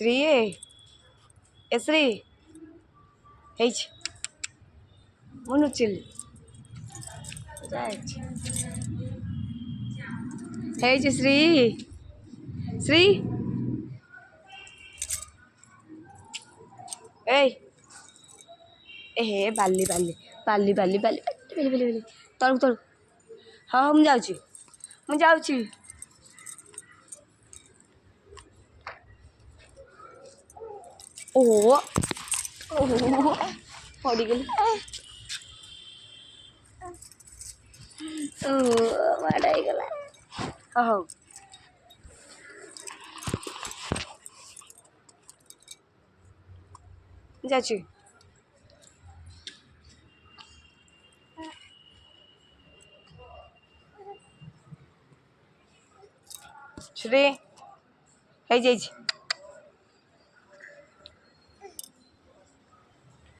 শ্রী এ শ্রী ହେଇଛି ମନୁଚିଲ ହେଇଛି ଶ୍ରୀ ଶ୍ରୀ ଏଇ ଏ ହେ ବାଲି ବାଲି ବାଲି ବାଲି ବାଲି ବାଲି ବାଲି ବାଲି ତଳକୁ ତଳକୁ ହଁ ହଁ ମୁଁ ଯାଉଛି ଓହୋ ଓହୋ ପଡ଼ିଗଲି ମାଡ଼ ହେଇଗଲା ହଁ ହଉ ଯାଉଛି ଶ୍ରୀ ହେଇଯାଇଛି